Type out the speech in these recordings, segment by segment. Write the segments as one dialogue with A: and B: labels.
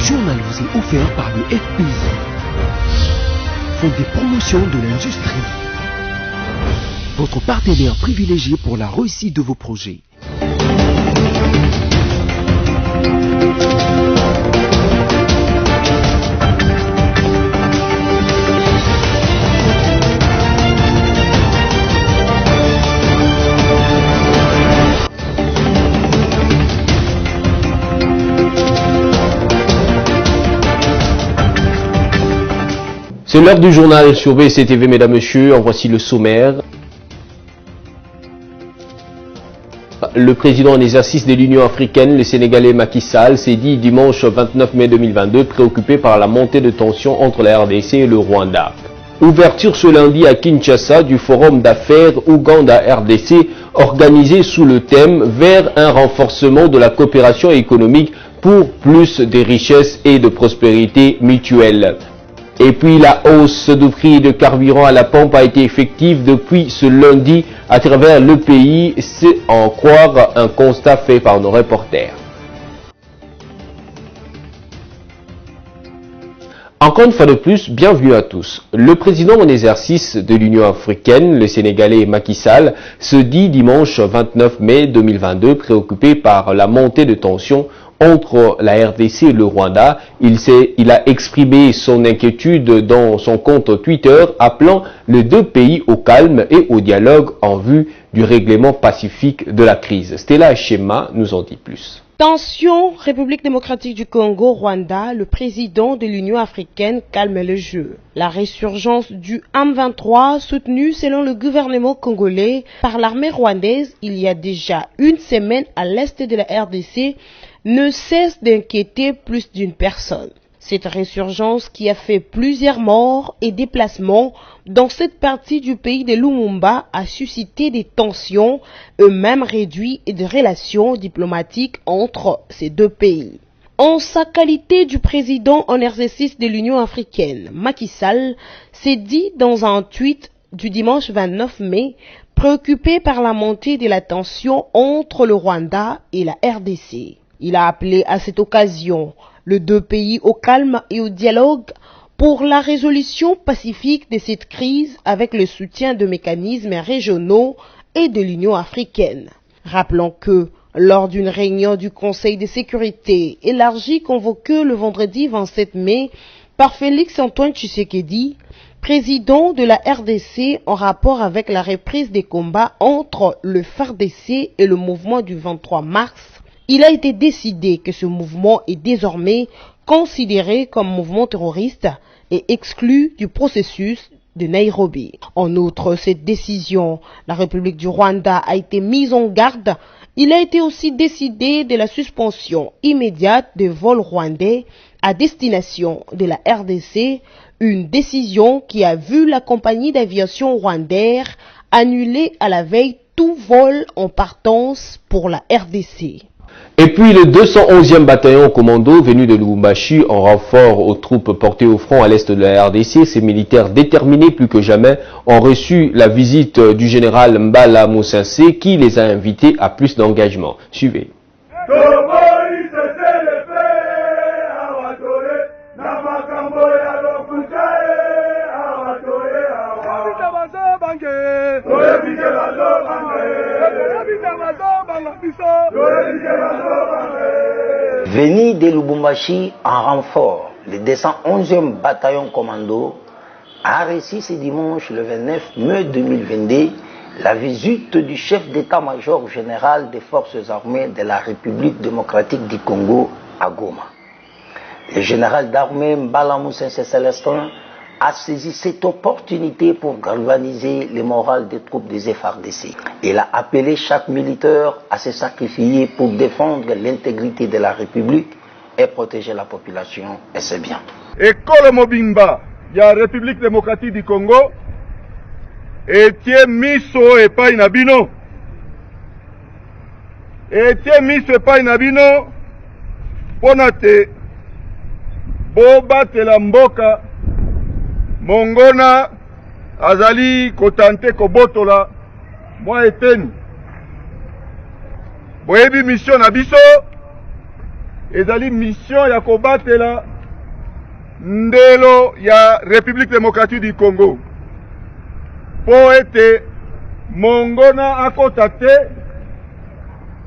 A: journal vous est offert par le FPI, Fonds des promotions de l'industrie, votre partenaire privilégié pour la réussite de vos projets.
B: C'est l'heure du journal sur BCTV, mesdames, messieurs. En voici le sommaire. Le président en exercice de l'Union africaine, le Sénégalais Macky Sall, s'est dit dimanche 29 mai 2022 préoccupé par la montée de tension entre la RDC et le Rwanda. Ouverture ce lundi à Kinshasa du forum d'affaires Ouganda-RDC organisé sous le thème « Vers un renforcement de la coopération économique pour plus de richesses et de prospérité mutuelle ». Et puis la hausse du prix de carburant à la pompe a été effective depuis ce lundi à travers le pays, c'est en croire un constat fait par nos reporters. Encore une fois de plus, bienvenue à tous. Le président en exercice de l'Union africaine, le Sénégalais Macky Sall, se dit dimanche 29 mai 2022 préoccupé par la montée de tension entre la RDC et le Rwanda. Il a exprimé son inquiétude dans son compte Twitter, appelant les deux pays au calme et au dialogue en vue du règlement pacifique de la crise. Stella Chema nous en dit plus.
C: Tension, République démocratique du Congo, Rwanda, le président de l'Union africaine calme le jeu. La résurgence du M23, soutenue selon le gouvernement congolais par l'armée rwandaise il y a déjà une semaine à l'est de la RDC, ne cesse d'inquiéter plus d'une personne. Cette résurgence qui a fait plusieurs morts et déplacements dans cette partie du pays de Lumumba a suscité des tensions, eux-mêmes réduits, et des relations diplomatiques entre ces deux pays. En sa qualité du président en exercice de l'Union africaine, Macky Sall s'est dit dans un tweet du dimanche 29 mai, préoccupé par la montée de la tension entre le Rwanda et la RDC. Il a appelé à cette occasion les deux pays au calme et au dialogue pour la résolution pacifique de cette crise avec le soutien de mécanismes régionaux et de l'Union africaine. Rappelons que, lors d'une réunion du Conseil de sécurité élargie convoquée le vendredi 27 mai par Félix-Antoine Tshisekedi, président de la RDC en rapport avec la reprise des combats entre le FARDC et le mouvement du 23 mars, il a été décidé que ce mouvement est désormais considéré comme mouvement terroriste et exclu du processus de Nairobi. En outre, cette décision, la République du Rwanda a été mise en garde. Il a été aussi décidé de la suspension immédiate des vols rwandais à destination de la RDC, une décision qui a vu la compagnie d'aviation rwandaise annuler à la veille tout vol en partance pour la RDC.
B: Et puis le 211e bataillon commando venu de Lubumbashi en renfort aux troupes portées au front à l'est de la RDC, ces militaires déterminés plus que jamais ont reçu la visite du général Mbala Moussensé qui les a invités à plus d'engagement. Suivez.
D: Venu de Lubumbashi en renfort, le 211e bataillon commando a reçu ce dimanche le 29 mai 2022 la visite du chef d'état-major général des forces armées de la République démocratique du Congo à Goma. Le général d'armée Mbala Moussensé Célestin a saisi cette opportunité pour galvaniser le moral des troupes des FARDC. Il a appelé chaque militaire à se sacrifier pour défendre l'intégrité de la République et protéger la population et ses biens.
E: École Mobimba, il y a la République démocratique du Congo, et tie miso et pas inabino. Et tie miso et pas inabino, ponate, boba telamboka, Mongona azali kotante kobotola moi eteni boyebi mission na biso ezali mission ya kobatela ndelo ya République démocratique du Congo po ete mongona akota te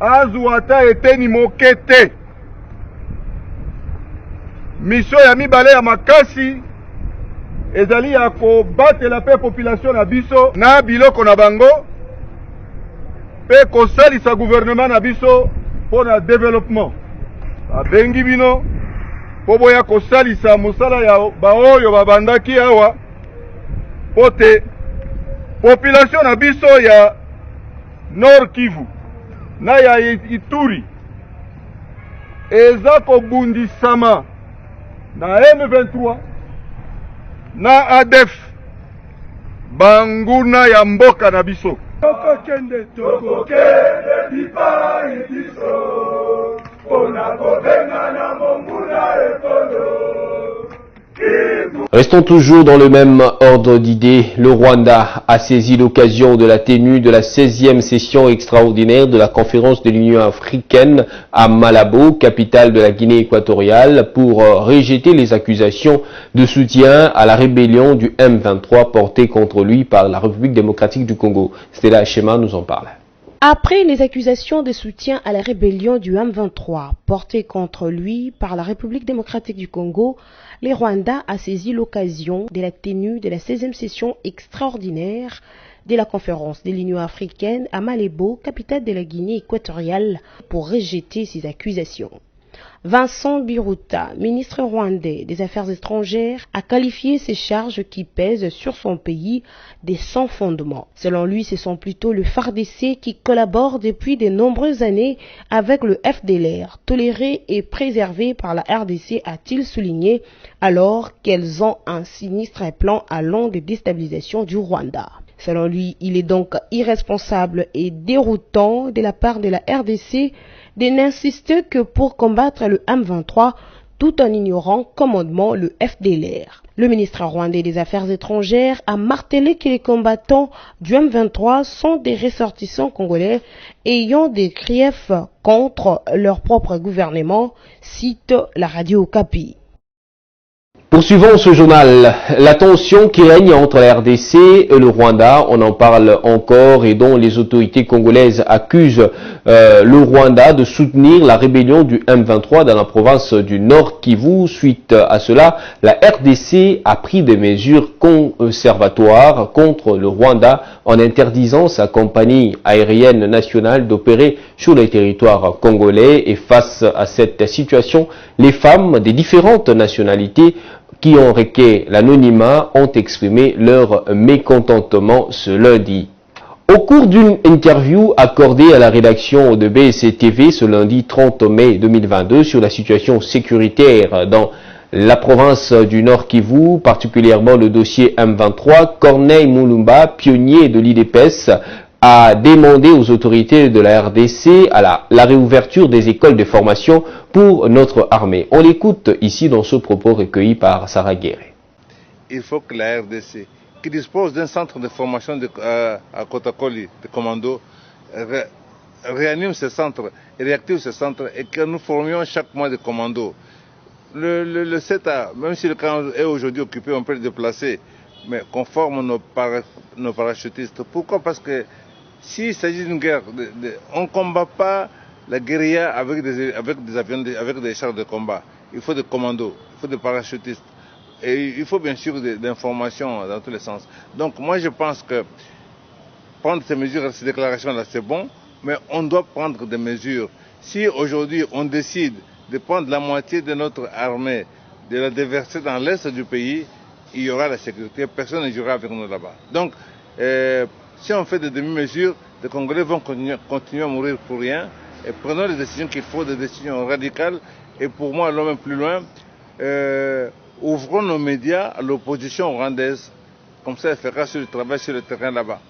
E: azwa ata eteni moke te. Mission ya mibale ya makasi ezali ya kobatela pe population na biso na biloko na bango pe kosalisa gouvernement na biso po na développement. Abengi bino po boya kosalisa mosala ya baoyo babandaki awa po te population na biso ya Nord Kivu na ya Ituri eza kobundisama na M23 na ADF banguna ya mboka na biso. Tokokende bipai biso pona kobenga na monguna ekolo.
B: Restons toujours dans le même ordre d'idées. Le Rwanda a saisi l'occasion de la tenue de la 16e session extraordinaire de la conférence de l'Union africaine à Malabo, capitale de la Guinée équatoriale, pour rejeter les accusations de soutien à la rébellion du M23 portée contre lui par la République démocratique du Congo. Stella Hachema nous en parle.
C: Après les accusations de soutien à la rébellion du M23 portées contre lui par la République démocratique du Congo, le Rwanda a saisi l'occasion de la tenue de la 16e session extraordinaire de la conférence de l'Union africaine à Malabo, capitale de la Guinée équatoriale, pour rejeter ces accusations. Vincent Biruta, ministre rwandais des Affaires étrangères, a qualifié ces charges qui pèsent sur son pays de sans fondement. Selon lui, ce sont plutôt le FARDC qui collabore depuis de nombreuses années avec le FDLR, toléré et préservé par la RDC, a-t-il souligné, alors qu'elles ont un sinistre plan allant de déstabilisation du Rwanda. Selon lui, il est donc irresponsable et déroutant de la part de la RDC de n'insister que pour combattre le M23 tout en ignorant commandement le FDLR. Le ministre rwandais des Affaires étrangères a martelé que les combattants du M23 sont des ressortissants congolais ayant des griefs contre leur propre gouvernement, cite la radio Okapi.
B: Poursuivons ce journal. La tension qui règne entre la RDC et le Rwanda, on en parle encore et dont les autorités congolaises accusent le Rwanda de soutenir la rébellion du M23 dans la province du Nord Kivu. Suite à cela, la RDC a pris des mesures conservatoires contre le Rwanda en interdisant sa compagnie aérienne nationale d'opérer sur le territoire congolais. Et face à cette situation, les femmes des différentes nationalités qui ont requis l'anonymat ont exprimé leur mécontentement ce lundi. Au cours d'une interview accordée à la rédaction de BSC TV ce lundi 30 mai 2022 sur la situation sécuritaire dans la province du Nord Kivu, particulièrement le dossier M23, Corneille Mulumba, pionnier de l'IDPS, a demandé aux autorités de la RDC la réouverture des écoles de formation pour notre armée. On l'écoute ici dans ce propos recueilli par Sarah Guéré.
F: Il faut que la RDC, qui dispose d'un centre de formation à Kotakoli, de commando, réanime ce centre, réactive ce centre et que nous formions chaque mois des commandos. Le CETA, même si le camp est aujourd'hui occupé, on peut le déplacer, mais qu'on forme nos parachutistes. Pourquoi? Parce que s'il s'agit d'une guerre, on ne combat pas la guérilla avec des avions, avec des chars de combat. Il faut des commandos, il faut des parachutistes. Et il faut bien sûr des informations dans tous les sens. Donc moi je pense que prendre ces mesures, ces déclarations-là, c'est bon, mais on doit prendre des mesures. Si aujourd'hui on décide de prendre la moitié de notre armée, de la déverser dans l'est du pays, il y aura la sécurité, personne ne jouera avec nous là-bas. Donc, si on fait des demi-mesures, les Congolais vont continuer à mourir pour rien. Et prenons les décisions qu'il faut, des décisions radicales. Et pour moi, allons même plus loin, ouvrons nos médias à l'opposition rwandaise. Comme ça, elle fera le travail sur le terrain là-bas.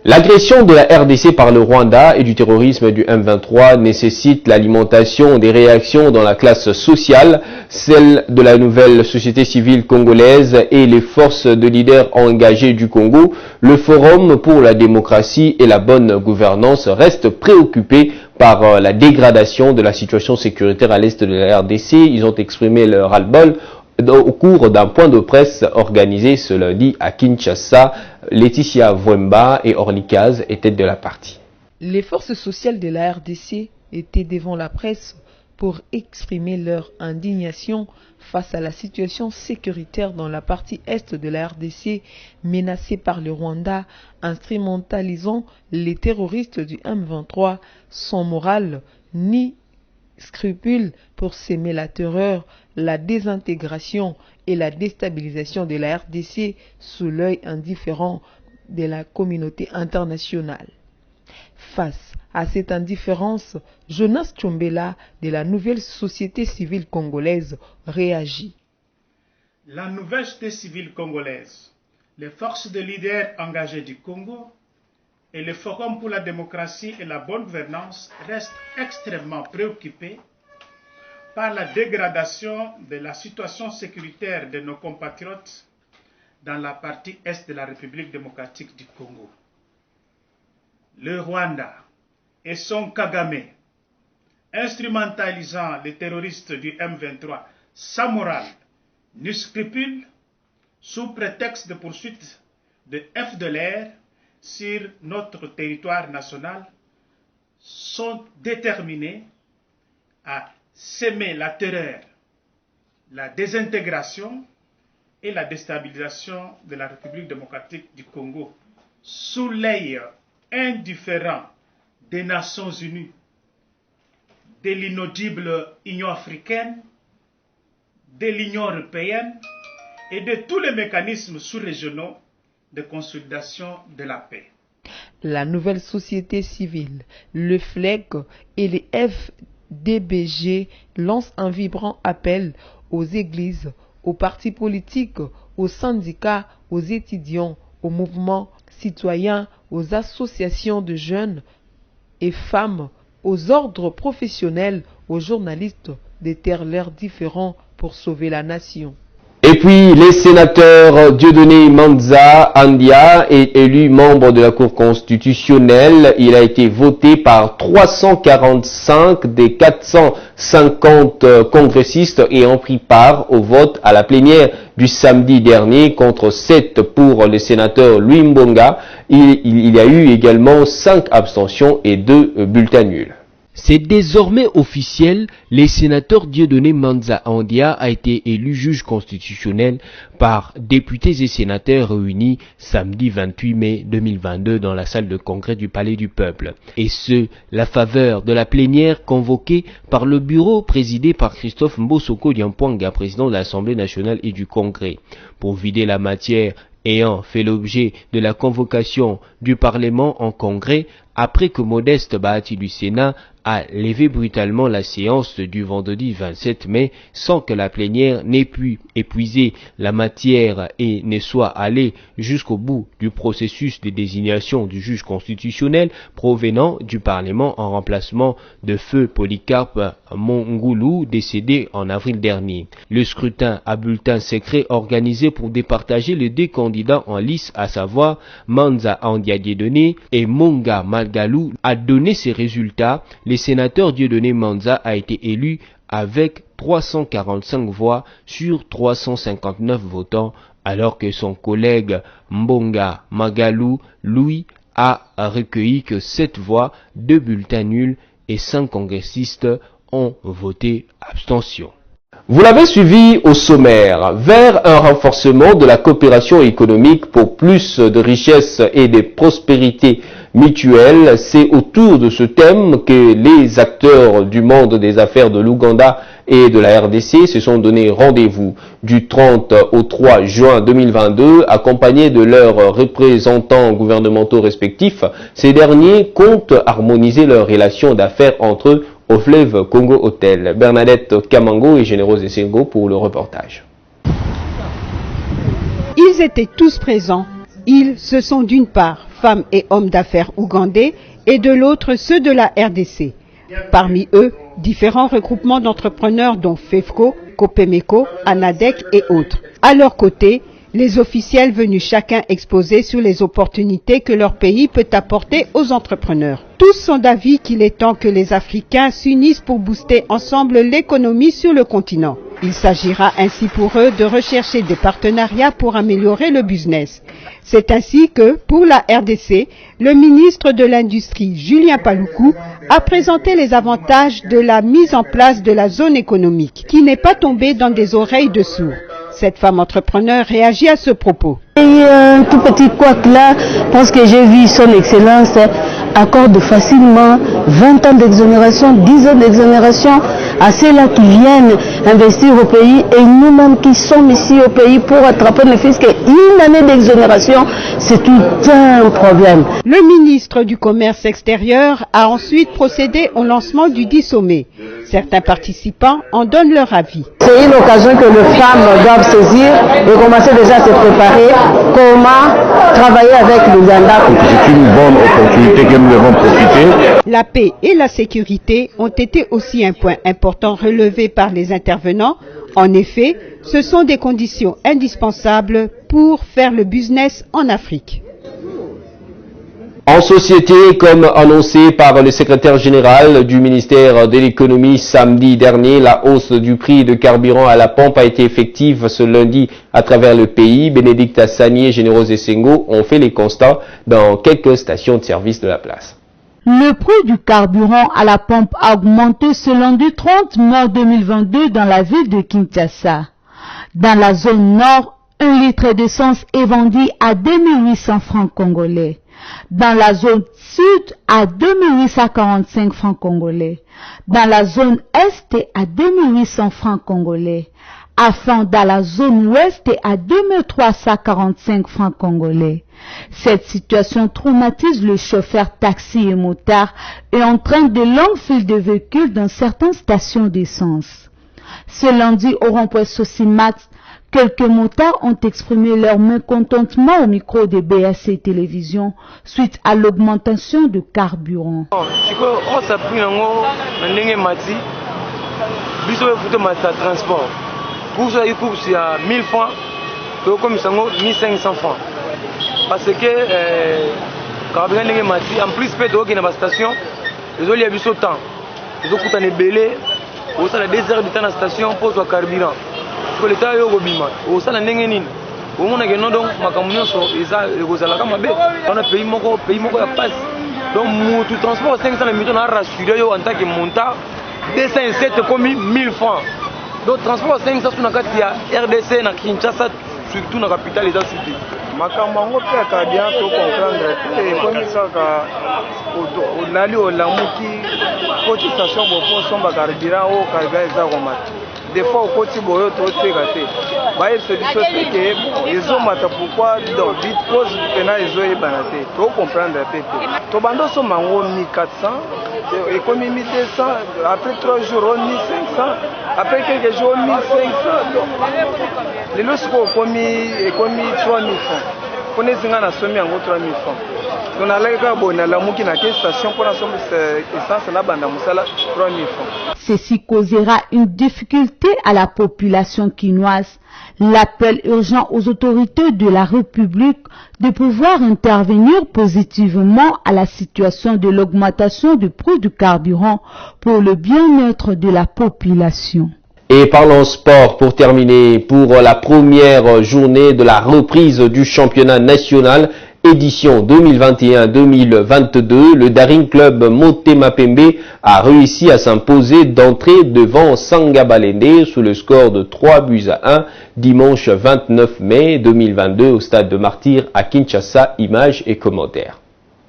B: L'agression de la RDC par le Rwanda et du terrorisme du M23 nécessite l'alimentation des réactions dans la classe sociale, celle de la nouvelle société civile congolaise et les forces de leaders engagés du Congo. Le Forum pour la démocratie et la bonne gouvernance reste préoccupé par la dégradation de la situation sécuritaire à l'est de la RDC. Ils ont exprimé leur ras-le-bol au cours d'un point de presse organisé ce lundi à Kinshasa. Laetitia Vwemba et Orlikaz étaient de la partie.
G: Les forces sociales de la RDC étaient devant la presse pour exprimer leur indignation face à la situation sécuritaire dans la partie est de la RDC menacée par le Rwanda, instrumentalisant les terroristes du M23 sans morale ni scrupules pour s'aimer la terreur, la désintégration et la déstabilisation de la RDC sous l'œil indifférent de la communauté internationale. Face à cette indifférence, Jonas Tchombela de la nouvelle société civile congolaise réagit.
H: La nouvelle société civile congolaise, les forces de leaders engagés du Congo et le Forum pour la démocratie et la bonne gouvernance restent extrêmement préoccupés par la dégradation de la situation sécuritaire de nos compatriotes dans la partie est de la République démocratique du Congo. Le Rwanda et son Kagame, instrumentalisant les terroristes du M23 sans morale ni scrupule, sous prétexte de poursuite de FDLR sur notre territoire national, sont déterminés à s'aimer la terreur, la désintégration et la déstabilisation de la République démocratique du Congo sous l'œil indifférent des Nations Unies, de l'inaudible Union africaine, de l'Union européenne et de tous les mécanismes sous-régionaux de consolidation de la paix.
G: La nouvelle société civile, le FLEC et les FDBG lancent un vibrant appel aux églises, aux partis politiques, aux syndicats, aux étudiants, aux mouvements citoyens, aux associations de jeunes et femmes, aux ordres professionnels, aux journalistes de taire leurs différends pour sauver la nation.
B: Et puis, les sénateurs Dieudonné Manza Andia est élu membre de la Cour constitutionnelle. Il a été voté par 345 des 450 congressistes ayant pris part au vote à la plénière du samedi dernier contre 7 pour le sénateur Louis Mbonga. Il y a eu également 5 abstentions et 2 bulletins nuls.
A: C'est désormais officiel, le sénateur Dieudonné Manza Andia a été élu juge constitutionnel par députés et sénateurs réunis samedi 28 mai 2022 dans la salle de congrès du Palais du Peuple. Et ce, la faveur de la plénière convoquée par le bureau présidé par Christophe Mbosoko Diampouanga, président de l'Assemblée nationale et du Congrès. Pour vider la matière ayant fait l'objet de la convocation du Parlement en Congrès, après que Modeste Bahati du Sénat a levé brutalement la séance du vendredi 27 mai sans que la plénière n'ait pu épuiser la matière et ne soit allée jusqu'au bout du processus de désignation du juge constitutionnel provenant du Parlement en remplacement de feu Polycarpe Mongoulou décédé en avril dernier. Le scrutin à bulletin secret organisé pour départager les 2 candidats en lice, à savoir Manza Andia Dieudonné et Monga Malgalou, a donné ses résultats. Le sénateur Dieudonné Manza a été élu avec 345 voix sur 359 votants, alors que son collègue Mbonga Magalou, lui, a recueilli que 7 voix, 2 bulletins nuls et 5 congressistes ont voté abstention.
B: Vous l'avez suivi au sommaire. Vers un renforcement de la coopération économique pour plus de richesse et de prospérité mutuelle, c'est autour de ce thème que les acteurs du monde des affaires de l'Ouganda et de la RDC se sont donné rendez-vous du 30 au 3 juin 2022, accompagnés de leurs représentants gouvernementaux respectifs. Ces derniers comptent harmoniser leurs relations d'affaires entre eux au fleuve Congo Hotel. Bernadette Kamango et Générose Essengo pour le reportage.
I: Ils étaient tous présents. Ils se sont d'une part femmes et hommes d'affaires ougandais, et de l'autre ceux de la RDC. Parmi eux, différents regroupements d'entrepreneurs dont FEFCO, Copemeco, Anadec et autres. À leur côté, les officiels venus chacun exposer sur les opportunités que leur pays peut apporter aux entrepreneurs. Tous sont d'avis qu'il est temps que les Africains s'unissent pour booster ensemble l'économie sur le continent. Il s'agira ainsi pour eux de rechercher des partenariats pour améliorer le business. C'est ainsi que, pour la RDC, le ministre de l'Industrie, Julien Paluku, a présenté les avantages de la mise en place de la zone économique, qui n'est pas tombée dans des oreilles de sourds. Cette femme entrepreneur réagit à ce propos.
J: Il y a un tout petit couac là, parce que j'ai vu son excellence accorde facilement 20 ans d'exonération, 10 ans d'exonération à ceux-là qui viennent investir au pays et nous-mêmes qui sommes ici au pays pour attraper le fisc. Une année d'exonération, c'est tout un problème.
I: Le ministre du Commerce extérieur a ensuite procédé au lancement du dit sommet. Certains participants en donnent leur avis.
J: C'est une occasion que les femmes doivent saisir et commencer déjà à se préparer comment travailler avec l'Ouganda.
K: C'est une bonne opportunité que nous devons profiter.
I: La paix et la sécurité ont été aussi un point important relevé par les intervenants. En effet, ce sont des conditions indispensables pour faire le business en Afrique.
B: En société, comme annoncé par le secrétaire général du ministère de l'économie samedi dernier, la hausse du prix de carburant à la pompe a été effective ce lundi à travers le pays. Bénédicte Assani et Générose Essengo ont fait les constats dans quelques stations de service de la place.
L: Le prix du carburant à la pompe a augmenté ce lundi 30 mars 2022 dans la ville de Kinshasa. Dans la zone nord, 1 litre d'essence est vendu à 2800 francs congolais. Dans la zone sud, à 2845 francs congolais. Dans la zone est, à 2800 francs congolais. Afin dans la zone ouest, à 2345 francs congolais. Cette situation traumatise le chauffeur taxi et motard et entraîne de longues files de véhicules dans certaines stations d'essence. Ce lundi, au rond-point Sosimat, quelques motards ont exprimé leur mécontentement au micro de BAC Télévision suite à l'augmentation de carburant.
M: Pour ça, il coûte 1000 francs, comme 1500 francs. Parce que carburant n'est pas en plus, il y a une station, ils ont eu ce temps. Ils ont coûté un belé, ils ont 2 heures de temps dans la station pour le carburant. Parce que l'État a eu un bima, ils ont eu au moins que nous donc ma camion ils on a payé mon passe. Donc tout transport 500 minutes on a rassuré en tant que montant 207 comme 1000 francs. Donc transport 500 sur la RDC na Kinshasa surtout dans la capitale des Sud.
N: Makambo pe akabia to comprendre et comme ça ka onali olamuki koti station bopo somba carburant au carburant za komata. Des fois au côté boyo to teka te. Ba il se dit que ils ont mata pourquoi donc vite cause pena ils ont banate. To comprendre te. To bando so mango 1400 et comme 1200 après 3 jours 1500 après quelques jours 1500 les lorsqu'on commis 3000 francs connaissez nga na somi yango 3000 francs on a la bonne la muki na station pour la somme essence na banda musala 3000 francs.
L: Ceci causera une difficulté à la population quinoise. L'appel urgent aux autorités de la République de pouvoir intervenir positivement à la situation de l'augmentation du prix du carburant pour le bien-être de la population.
B: Et parlons sport pour terminer. Pour la première journée de la reprise du championnat national édition 2021-2022, le Daring Club Motema Pembe a réussi à s'imposer d'entrée devant Sanga Balende sous le score de 3-1 dimanche 29 mai 2022 au stade de Martyrs à Kinshasa. Images et commentaires.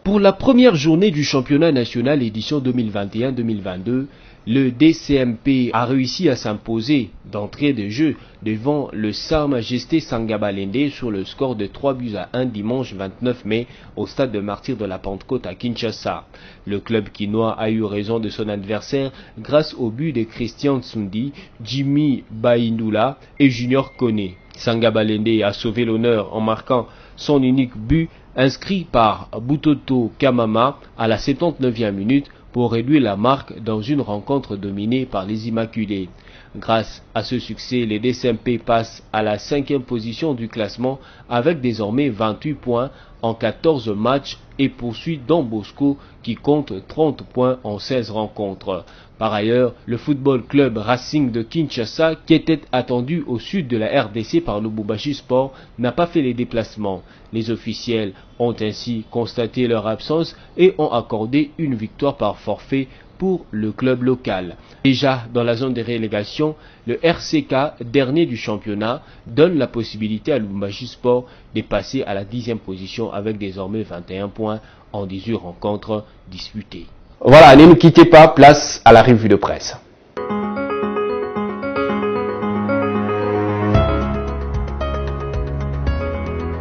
A: Pour la première journée du championnat national édition 2021-2022, le DCMP a réussi à s'imposer d'entrée de jeu devant le Sa Majesté Sanga Balende sur le score de 3-1 dimanche 29 mai au stade de Martyrs de la Pentecôte à Kinshasa. Le club quinois a eu raison de son adversaire grâce au but de Christian Tsundi, Jimmy Baindula et Junior Kone. Sanga Balende a sauvé l'honneur en marquant
B: son unique but inscrit par Butoto Kamama à la 79e minute pour réduire la marque dans une rencontre dominée par les Immaculés. Grâce à ce succès, les DSMP passent à la 5e position du classement avec désormais 28 points en 14 matchs et poursuit Don Bosco qui compte 30 points en 16 rencontres. Par ailleurs, le football club Racing de Kinshasa, qui était attendu au sud de la RDC par Lubumbashi Sport, n'a pas fait les déplacements. Les officiels ont ainsi constaté leur absence et ont accordé une victoire par forfait pour le club local. Déjà dans la zone de relégation, le RCK, dernier du championnat, donne la possibilité à Lubumbashi Sport de passer à la 10e position avec désormais 21 points en 18 rencontres disputées.
A: Voilà, ne nous quittez pas, place à la revue de presse.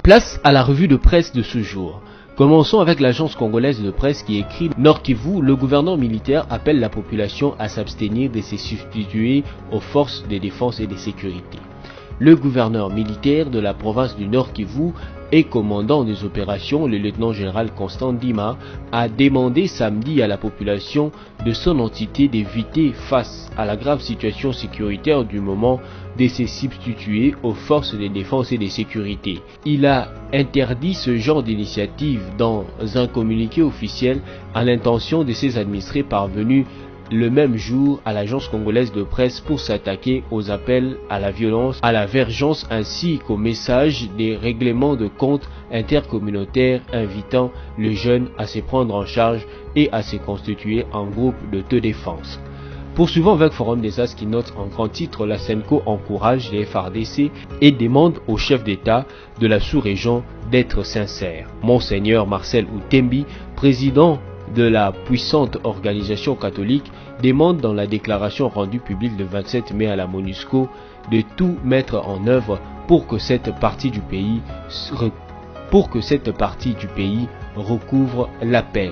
A: Place à la revue de presse de ce jour. Commençons avec l'agence congolaise de presse qui écrit « Nord Kivu, le gouverneur militaire appelle la population à s'abstenir de se substituer aux forces de défense et de sécurité ». Le gouverneur militaire de la province du Nord Kivu et commandant des opérations, le lieutenant-général Constant Dima, a demandé samedi à la population de son entité d'éviter, face à la grave situation sécuritaire du moment, de se substituer aux forces de défense et de sécurité. Il a interdit ce genre d'initiative dans un communiqué officiel à l'intention de ses administrés parvenus le même jour à l'agence congolaise de presse pour s'attaquer aux appels à la violence, à la vergence ainsi qu'aux messages des règlements de comptes intercommunautaires invitant les jeunes à se prendre en charge et à se constituer en groupe d'autodéfense. Poursuivant avec Forum des As qui note en grand titre la SENCO encourage les FARDC et demande au chef d'État de la sous-région d'être sincère. Monseigneur Marcel Outembi, président de la puissante organisation catholique, demande dans la déclaration rendue publique le 27 mai à la MONUSCO de tout mettre en œuvre pour que cette partie du pays recouvre la paix.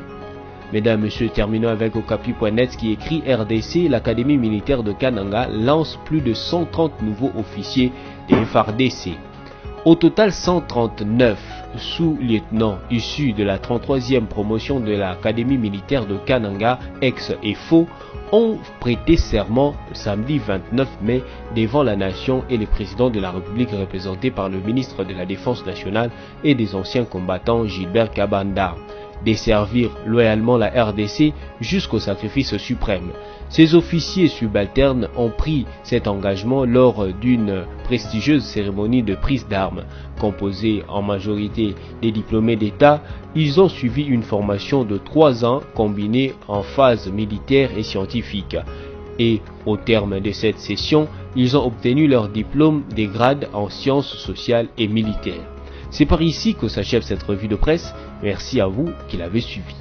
A: Mesdames, Messieurs, terminons avec Okapi.net qui écrit RDC, l'Académie militaire de Kananga lance plus de 130 nouveaux officiers des FARDC. Au total, 139 sous-lieutenants issus de la 33e promotion de l'Académie militaire de Kananga, ex-EFO, ont prêté serment le samedi 29 mai devant la nation et le président de la République représenté par le ministre de la Défense nationale et des anciens combattants Gilbert Kabanda. Desservir loyalement la RDC jusqu'au sacrifice suprême. Ces officiers subalternes ont pris cet engagement lors d'une prestigieuse cérémonie de prise d'armes. Composée en majorité des diplômés d'État, ils ont suivi une formation de 3 ans combinée en phase militaire et scientifique. Et au terme de cette session, ils ont obtenu leur diplôme des grades en sciences sociales et militaires. C'est par ici que s'achève cette revue de presse. Merci à vous qui l'avez suivi.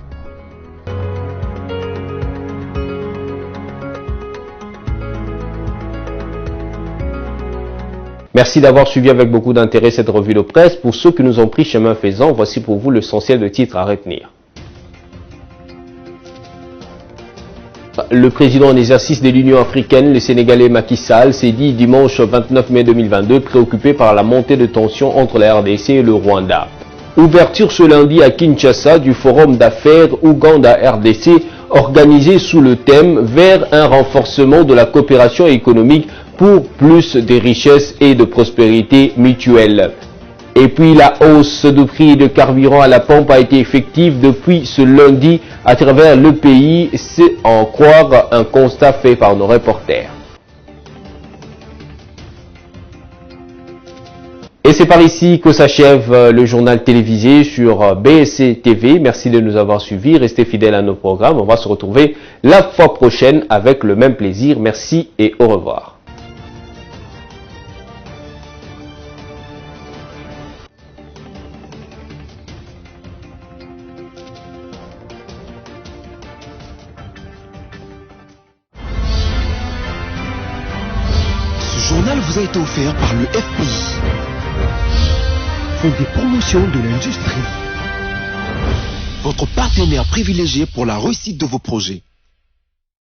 A: Merci d'avoir suivi avec beaucoup d'intérêt cette revue de presse. Pour ceux qui nous ont pris chemin faisant, voici pour vous l'essentiel de titres à retenir. Le président en exercice de l'Union africaine, le Sénégalais Macky Sall, s'est dit dimanche 29 mai 2022 préoccupé par la montée de tension entre la RDC et le Rwanda. Ouverture ce lundi à Kinshasa du forum d'affaires Ouganda-RDC organisé sous le thème « Vers un renforcement de la coopération économique pour plus de richesses et de prospérité mutuelle ». Et puis la hausse du prix de carburant à la pompe a été effective depuis ce lundi à travers le pays, c'est en croire un constat fait par nos reporters. Et c'est par ici que s'achève le journal télévisé sur BSC TV. Merci de nous avoir suivis, restez fidèles à nos programmes. On va se retrouver la fois prochaine avec le même plaisir. Merci et au revoir.
O: Ce journal vous a été offert par le FPI, Fonds des promotions de l'industrie, votre partenaire privilégié pour la réussite de vos projets.